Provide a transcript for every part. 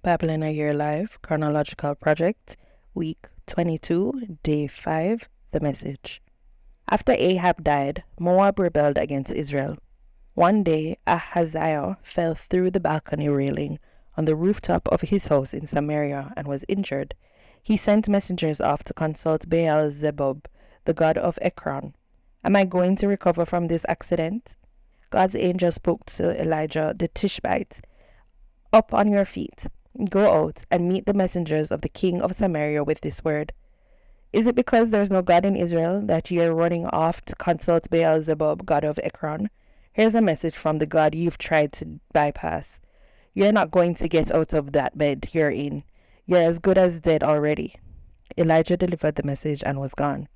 Bible in a Year Live, Chronological Project, Week 22, Day 5, The Message. After Ahab died, Moab rebelled against Israel. One day, Ahaziah fell through the balcony railing on the rooftop of his house in Samaria and was injured. He sent messengers off to consult BIAYL, the god of Ekron. Am I going to recover from this accident? God's angel spoke to Elijah the Tishbite. Up on your feet. Go out and meet the messengers of the king of Samaria with this word. Is it because there's no God in Israel that you're running off to consult BIAYL, god of Ekron? Here's a message from the God you've tried to bypass. You're not going to get out of that bed you're in. You're as good as dead already. Elijah delivered the message and was gone.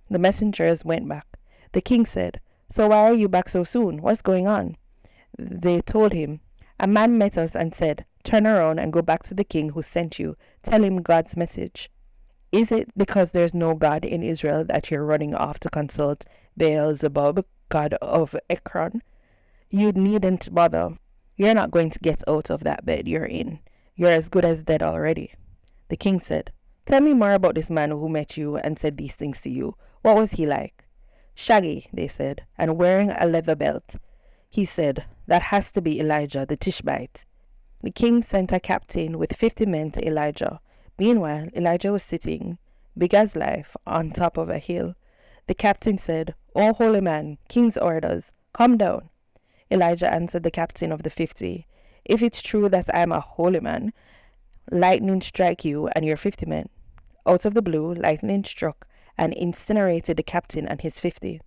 The messengers went back. The king said, So why are you back so soon? What's going on? They told him, A man met us and said, Turn around and go back to the king who sent you. Tell him God's message. Is it because there's no God in Israel that you're running off to consult BIAYL, god of Ekron? You needn't bother. You're not going to get out of that bed you're in. You're as good as dead already. The king said, Tell me more about this man who met you and said these things to you. What was he like? Shaggy, they said, and wearing a leather belt. He said, That has to be Elijah the Tishbite. The king sent a captain with 50 men to Elijah. Meanwhile, Elijah was sitting, big as life, on top of a hill. The captain said, O holy man, king's orders, come down. Elijah answered the captain of the 50, If it's true that I am a holy man, lightning strike you and your 50 men. Out of the blue, lightning struck and incinerated the captain and his 50.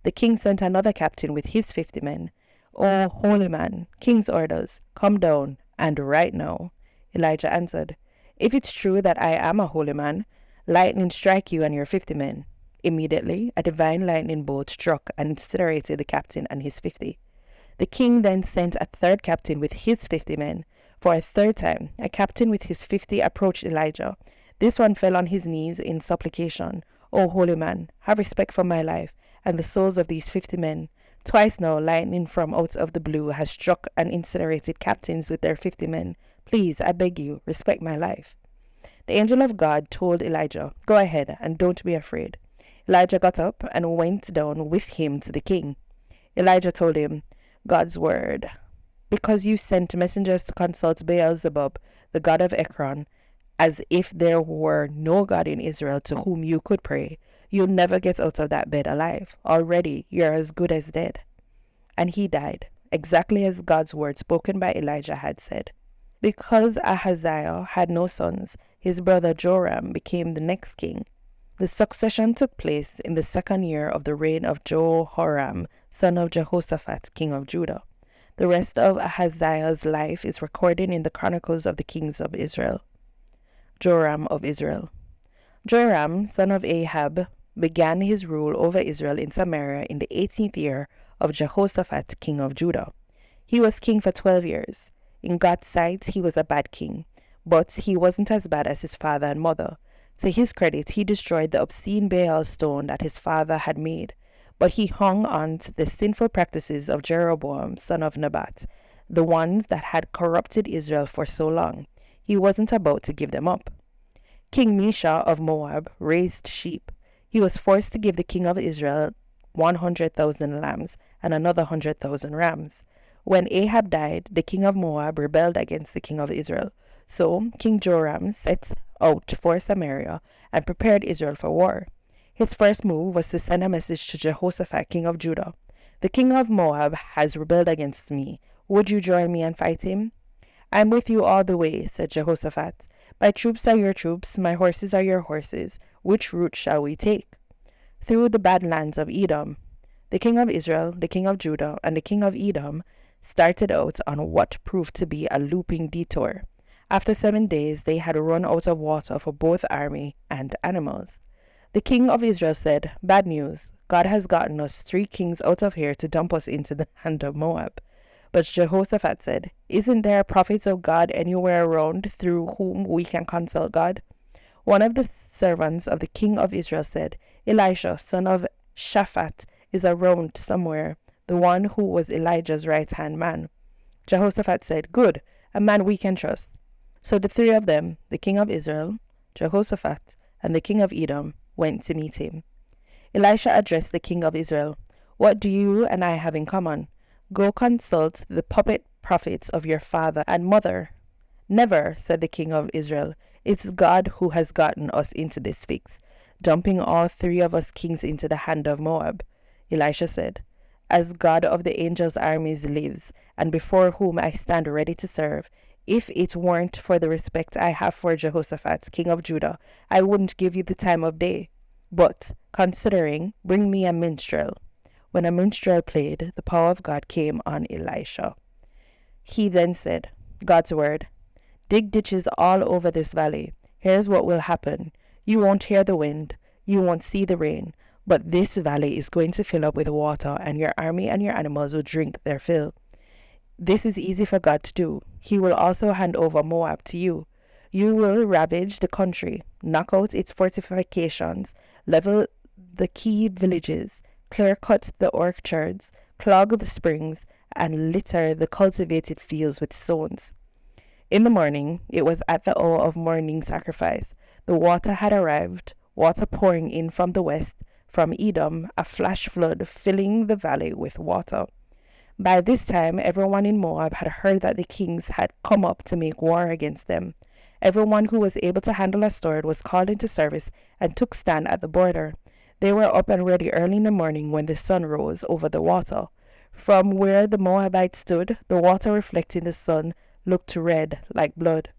The king sent another captain with his 50 men. O holy man, king's orders, come down, and right now. Elijah answered, If it's true that I am a holy man, lightning strike you and your 50 men. Immediately, a divine lightning bolt struck and incinerated the captain and his 50. The king then sent a third captain with his 50 men. For a third time, a captain with his 50 approached Elijah. This one fell on his knees in supplication. O holy man, have respect for my life and the souls of these 50 men. Twice now, lightning from out of the blue has struck and incinerated captains with their 50 men. Please, I beg you, respect my life. The angel of God told Elijah, Go ahead and don't be afraid. Elijah got up and went down with him to the king. Elijah told him, God's word. Because you sent messengers to consult BIAYL, the god of Ekron, as if there were no God in Israel to whom you could pray, you'll never get out of that bed alive. Already you're as good as dead. And he died, exactly as God's word spoken by Elijah had said. Because Ahaziah had no sons, his brother Joram became the next king. The succession took place in the second year of the reign of Jehoram, son of Jehoshaphat, king of Judah. The rest of Ahaziah's life is recorded in the Chronicles of the kings of Israel. Joram of Israel. Joram, son of Ahab, began his rule over Israel in Samaria in the 18th year of Jehoshaphat, king of Judah. He was king for 12 years. In God's sight, he was a bad king, but he wasn't as bad as his father and mother. To his credit, he destroyed the obscene Baal stone that his father had made, but he hung on to the sinful practices of Jeroboam, son of Nebat, the ones that had corrupted Israel for so long. He wasn't about to give them up. King Mesha of Moab raised sheep. He was forced to give the king of Israel 100,000 lambs and another 100,000 rams. When Ahab died, the king of Moab rebelled against the king of Israel. So King Joram set out for Samaria and prepared Israel for war. His first move was to send a message to Jehoshaphat, king of Judah. The king of Moab has rebelled against me. Would you join me and fight him? I'm with you all the way, said Jehoshaphat. My troops are your troops, my horses are your horses. Which route shall we take? Through the badlands of Edom. The king of Israel, the king of Judah, and the king of Edom started out on what proved to be a looping detour. After 7 days, they had run out of water for both army and animals. The king of Israel said, Bad news. God has gotten us 3 kings out of here to dump us into the hand of Moab. But Jehoshaphat said, Isn't there a prophet of God anywhere around through whom we can consult God? One of the servants of the king of Israel said, Elisha, son of Shaphat, is around somewhere, the one who was Elijah's right-hand man. Jehoshaphat said, Good, a man we can trust. So the three of them, the king of Israel, Jehoshaphat, and the king of Edom, went to meet him. Elisha addressed the king of Israel, "What do you and I have in common? Go consult the puppet prophets of your father and mother." "Never," said the king of Israel. "It's God who has gotten us into this fix, dumping all three of us kings into the hand of Moab." Elisha said, "As God of the angels' armies lives, and before whom I stand ready to serve, if it weren't for the respect I have for Jehoshaphat, king of Judah, I wouldn't give you the time of day. But, considering, bring me a minstrel." When a minstrel played, the power of God came on Elisha. He then said, God's word, "Dig ditches all over this valley. Here's what will happen. You won't hear the wind. You won't see the rain. But this valley is going to fill up with water, and your army and your animals will drink their fill. This is easy for God to do. He will also hand over Moab to you. You will ravage the country, knock out its fortifications, level the key villages, clear-cut the orchards, clog the springs, and litter the cultivated fields with stones." In the morning, it was at the hour of morning sacrifice. The water had arrived, water pouring in from the west, from Edom, a flash flood filling the valley with water. By this time, everyone in Moab had heard that the kings had come up to make war against them. Everyone who was able to handle a sword was called into service and took stand at the border. They were up and ready early in the morning when the sun rose over the water. From where the Moabites stood, the water reflecting the sun looked red like blood.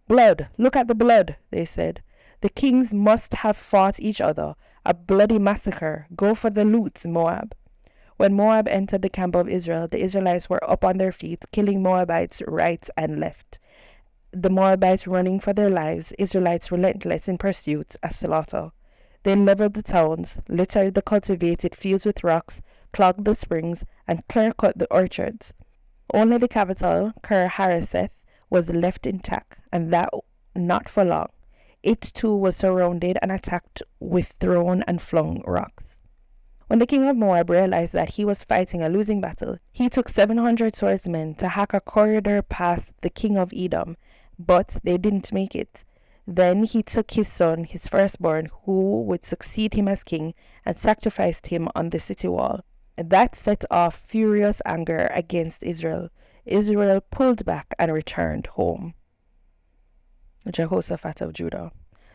"Blood! Look at the blood!" they said. "The kings must have fought each other. A bloody massacre. Go for the loot, Moab." When Moab entered the camp of Israel, the Israelites were up on their feet, killing Moabites right and left. The Moabites running for their lives, Israelites relentless in pursuit, a slaughter. They leveled the towns, littered the cultivated fields with rocks, clogged the springs, and clear-cut the orchards. Only the capital, Kir-Hareseth, was left intact, and that not for long. It too was surrounded and attacked with thrown and flung rocks. When the king of Moab realized that he was fighting a losing battle, he took 700 swordsmen to hack a corridor past the king of Edom, but they didn't make it. Then he took his son, his firstborn, who would succeed him as king, and sacrificed him on the city wall. That set off furious anger against Israel. Israel pulled back and returned home. Jehoshaphat of Judah.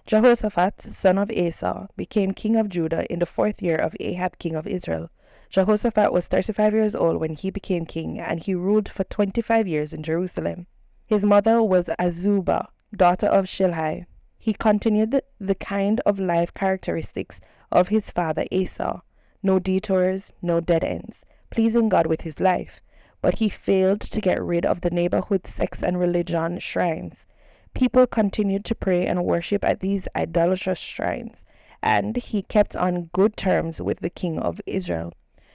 Jehoshaphat, son of Asa, became king of Judah in the 4th year of Ahab, king of Israel. Jehoshaphat was 35 years old when he became king, and he ruled for 25 years in Jerusalem. His mother was Azubah, daughter of Shilhi. He continued the kind of life characteristics of his father Asa. No detours, no dead ends, pleasing God with his life. But he failed to get rid of the neighborhood sex and religion shrines. People continued to pray and worship at these idolatrous shrines, and he kept on good terms with the king of Israel.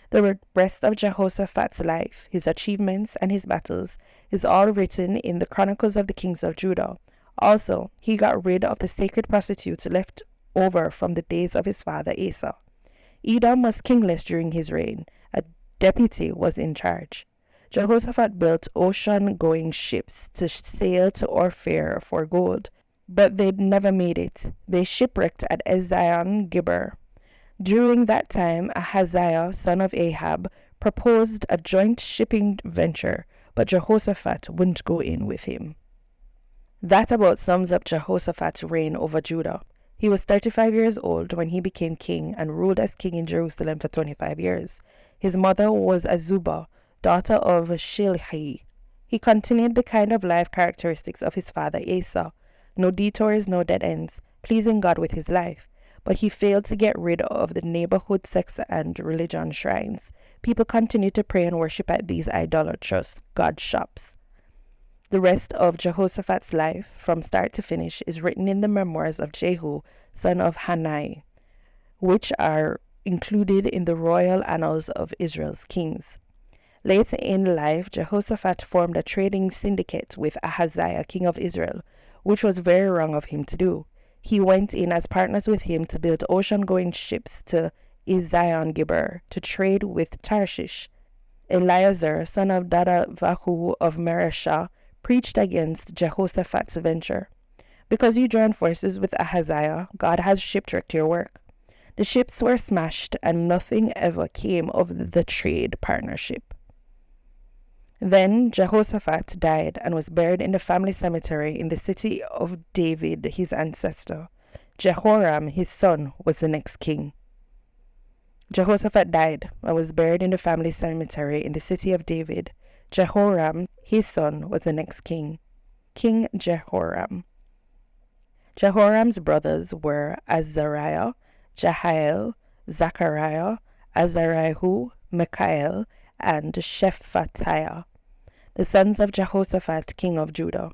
The rest of Jehoshaphat's life, his achievements and his battles, is all written in the Chronicles of the Kings of Judah. Also, he got rid of the sacred prostitutes left over from the days of his father Asa. Edom was kingless during his reign. A deputy was in charge. Jehoshaphat built ocean-going ships to sail to Ophir for gold, but they never made it. They shipwrecked at Ezion-Geber. During that time, Ahaziah, son of Ahab, proposed a joint shipping venture, but Jehoshaphat wouldn't go in with him. That about sums up Jehoshaphat's reign over Judah. He was 35 years old when he became king and ruled as king in Jerusalem for 25 years. His mother was Azubah, daughter of Shilhi. He continued the kind of life characteristics of his father Asa. No detours, no dead ends, pleasing God with his life. But he failed to get rid of the neighborhood sex and religion shrines. People continued to pray and worship at these idolatrous god shops. The rest of Jehoshaphat's life, from start to finish, is written in the memoirs of Jehu, son of Hanani, which are included in the royal annals of Israel's kings. Later in life, Jehoshaphat formed a trading syndicate with Ahaziah, king of Israel, which was very wrong of him to do. He went in as partners with him to build ocean-going ships to Ezion-Geber to trade with Tarshish. Eleazar, son of Dadavahu of Mareshah, preached against Jehoshaphat's venture. Because you joined forces with Ahaziah, God has shipwrecked your work. The ships were smashed and nothing ever came of the trade partnership. Then Jehoshaphat died and was buried in the family cemetery in the city of David, his ancestor. Jehoram, his son, was the next king. Jehoshaphat died and was buried in the family cemetery in the city of David. Jehoram, his son, was the next king. King Jehoram. Jehoram's brothers were Azariah, Jehiel, Zechariah, Azariah, Michael, and Shephatiah, the sons of Jehoshaphat, king of Judah.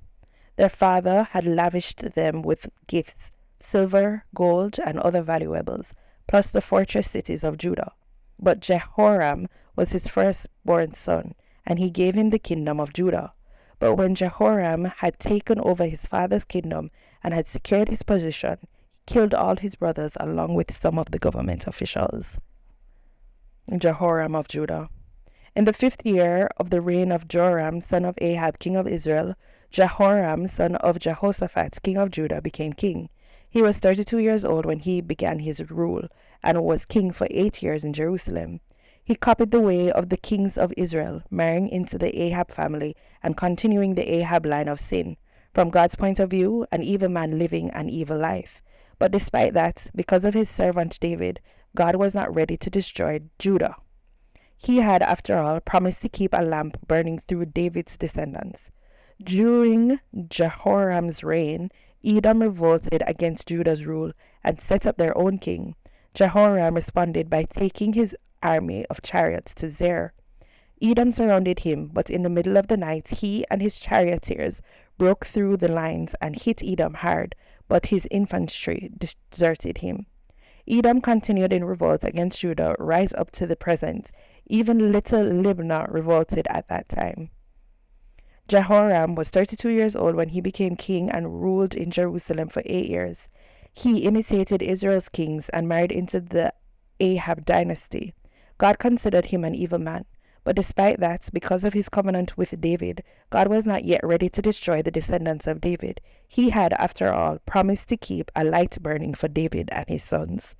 Their father had lavished them with gifts, silver, gold, and other valuables, plus the fortress cities of Judah. But Jehoram was his firstborn son, and he gave him the kingdom of Judah. But when Jehoram had taken over his father's kingdom and had secured his position, he killed all his brothers along with some of the government officials. Jehoram of Judah. In the 5th year of the reign of Joram, son of Ahab, king of Israel, Jehoram, son of Jehoshaphat, king of Judah, became king. He was 32 years old when he began his rule, and was king for 8 years in Jerusalem. He copied the way of the kings of Israel, marrying into the Ahab family and continuing the Ahab line of sin. From God's point of view, an evil man living an evil life. But despite that, because of his servant David, God was not ready to destroy Judah. He had, after all, promised to keep a lamp burning through David's descendants. During Jehoram's reign, Edom revolted against Judah's rule and set up their own king. Jehoram responded by taking his army of chariots to Zair. Edom surrounded him, but in the middle of the night he and his charioteers broke through the lines and hit Edom hard, but his infantry deserted him. Edom continued in revolt against Judah right up to the present. Even little Libnah revolted at that time. Jehoram was 32 years old when he became king and ruled in Jerusalem for 8 years. He imitated Israel's kings and married into the Ahab dynasty. God considered him an evil man. But despite that, because of his covenant with David, God was not yet ready to destroy the descendants of David. He had, after all, promised to keep a light burning for David and his sons.